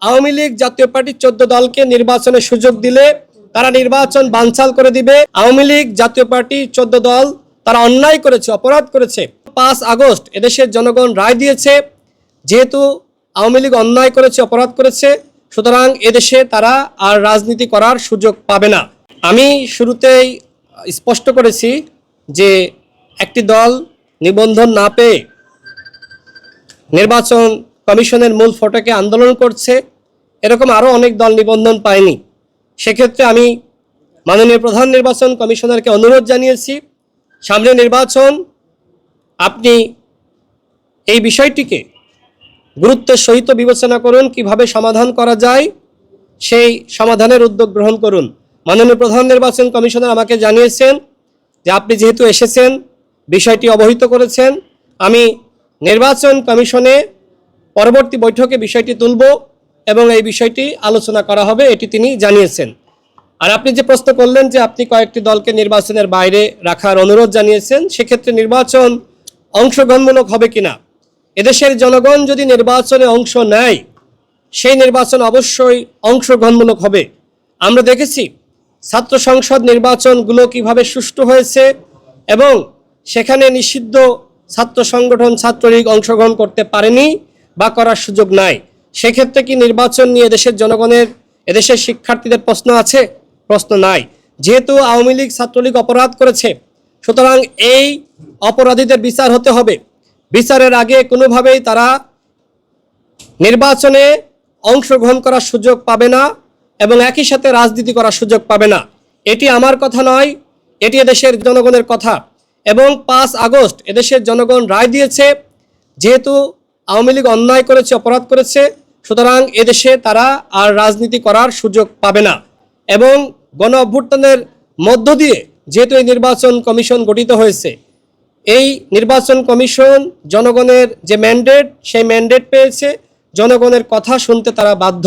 আওয়ামী লীগ জাতীয় পার্টি 14 দলকে নির্বাচনের সুযোগ দিলে তারা নির্বাচন বানচাল করে দিবে। আওয়ামী লীগ জাতীয় পার্টি 14 দল তারা অন্যায় করেছে, অপরাধ করেছে। 5 আগস্ট এদেশের জনগণ রায় দিয়েছে, যেহেতু আওয়ামী লীগ অন্যায় করেছে, অপরাধ করেছে, সুতরাং এদেশে তারা আর রাজনীতি করার সুযোগ পাবে না। আমি শুরুতেই স্পষ্ট করেছি যে একটি দল নিবন্ধন না পেয়ে নির্বাচন কমিশনের মূল ফটকে আন্দোলন করছে, এরকম আরও অনেক দল নিবন্ধন পায়নি। সেক্ষেত্রে আমি মাননীয় প্রধান নির্বাচন কমিশনারকে অনুরোধ জানিয়েছি, সামনে নির্বাচন, আপনি এই বিষয়টিকে গুরুত্বের সহিত বিবেচনা করুন, কিভাবে সমাধান করা যায় সেই সমাধানের উদ্যোগ গ্রহণ করুন। মাননীয় প্রধান নির্বাচন কমিশনার আমাকে জানিয়েছেন যে আপনি যেহেতু এসেছেন, বিষয়টি অবহিত করেছেন, আমি নির্বাচন কমিশনে পরবর্তী বৈঠকে বিষয়টি তুলব এবং এই বিষয়টি আলোচনা করা হবে, এটি তিনি জানিয়েছেন। আর আপনি যে প্রশ্ন করলেন যে আপনি কয়েকটি দলকে নির্বাচনের বাইরে রাখার অনুরোধ জানিয়েছেন, সেক্ষেত্রে নির্বাচন অংশগ্রহণমূলক হবে কিনা, এদেশের জনগণ যদি নির্বাচনে অংশ নেয় সেই নির্বাচন অবশ্যই অংশগ্রহণমূলক হবে। আমরা দেখেছি ছাত্র সংসদ নির্বাচনগুলো কিভাবে সুষ্ঠু হয়েছে এবং সেখানে নিষিদ্ধ ছাত্র সংগঠন ছাত্রলীগ অংশগ্রহণ করতে পারেনি বা করার সুযোগ নাই। সেক্ষেত্রে কি নির্বাচন নিয়ে দেশের জনগণের, এদেশের শিক্ষার্থীদের প্রশ্ন আছে? প্রশ্ন নাই। যেহেতু আওয়ামী লীগ ছাত্রলীগ অপরাধ করেছে, সুতরাং এই অপরাধীদের বিচার হতে হবে। বিচারের আগে কোনোভাবেই তারা নির্বাচনে অংশগ্রহণ করার সুযোগ পাবে না এবং একই সাথে রাজনীতি করার সুযোগ পাবে না। এটি আমার কথা নয়, এটি এদেশের জনগণের কথা। এবং 5 আগস্ট এদেশের জনগণ রায় দিয়েছে, যেহেতু আওয়ামী লীগ অন্যায় করেছে, অপরাধ করেছে, সুতরাং এদেশে তারা আর রাজনীতি করার সুযোগ পাবে না। এবং গণ অভ্যুত্থানের মধ্য দিয়ে যেহেতু এই নির্বাচন কমিশন গঠিত হয়েছে, এই নির্বাচন কমিশন জনগণের যে ম্যান্ডেট, সেই ম্যান্ডেট পেয়েছে, জনগণের কথা শুনতে তারা বাধ্য।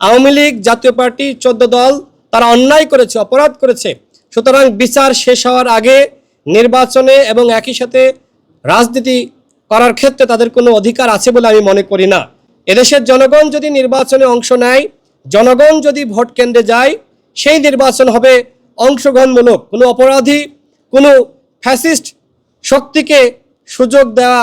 আওয়ামী লীগ জাতীয় পার্টি 14 দল তারা অন্যায় করেছে, অপরাধ করেছে, সুতরাং বিচার শেষ হওয়ার আগে নির্বাচনে এবং একই সাথে রাজনীতি করার ক্ষেত্রে তাদের কোনো অধিকার আছে বলে আমি মনে করি না। এদেশের জনগণ যদি নির্বাচনে অংশ নেয়, জনগণ যদি ভোট কেন্দ্রে যায়, সেই নির্বাচন হবে অংশগ্রহণমূলক। কোনো অপরাধী, কোনো ফ্যাসিস্ট শক্তিকে সুযোগ দেওয়া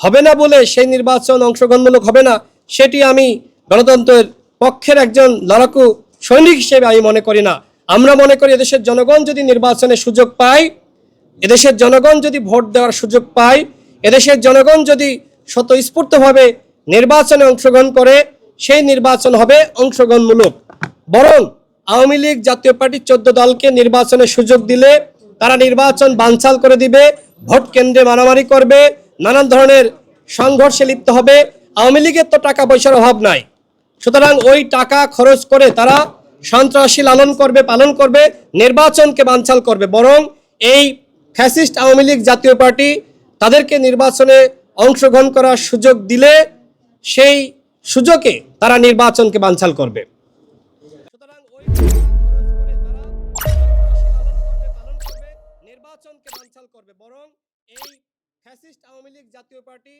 হবে না বলে সেই নির্বাচন অংশগ্রহণমূলক হবে না, সেটি আমি গণতন্ত্রের পক্ষের একজন লড়াকু সৈনিক হিসেবে আমি মনে করি না। আমরা মনে করি এদেশের জনগণ যদি নির্বাচনের সুযোগ পায়, এদেশের জনগণ যদি ভোট দেওয়ার সুযোগ পায়, এদেশের জনগণ যদি স্বতঃস্ফূর্তভাবে নির্বাচনে অংশগ্রহণ করে, সেই নির্বাচন হবে অংশগ্রহণমূলক। বরং আওয়ামী লীগ জাতীয় পার্টি 14 দলকে নির্বাচনের সুযোগ দিলে তারা নির্বাচন বানচাল করে দিবে, ভোট কেন্দ্রে মারামারি করবে, নানান ধরনের সংঘর্ষে লিপ্ত হবে। আওয়ামী লীগের তো টাকা পয়সার অভাব নাই, সুতরাং ওই টাকা খরচ করে তারা সন্ত্রাসী পালন করবে, নির্বাচনকে বানচাল করবে। বরং এই ফ্যাসিস্ট আওয়ামী লীগ জাতীয় পার্টি তাদেরকে নির্বাচনে অংশগ্রহণ করার সুযোগ দিলে সেই সুযোগে তারা নির্বাচনকে বানচাল করবে। সুতরাং ওই খরচ করে তারা পালন করবে, নির্বাচনকে বানচাল করবে। বরং এই ফ্যাসিস্ট আওয়ামী লীগ জাতীয় পার্টি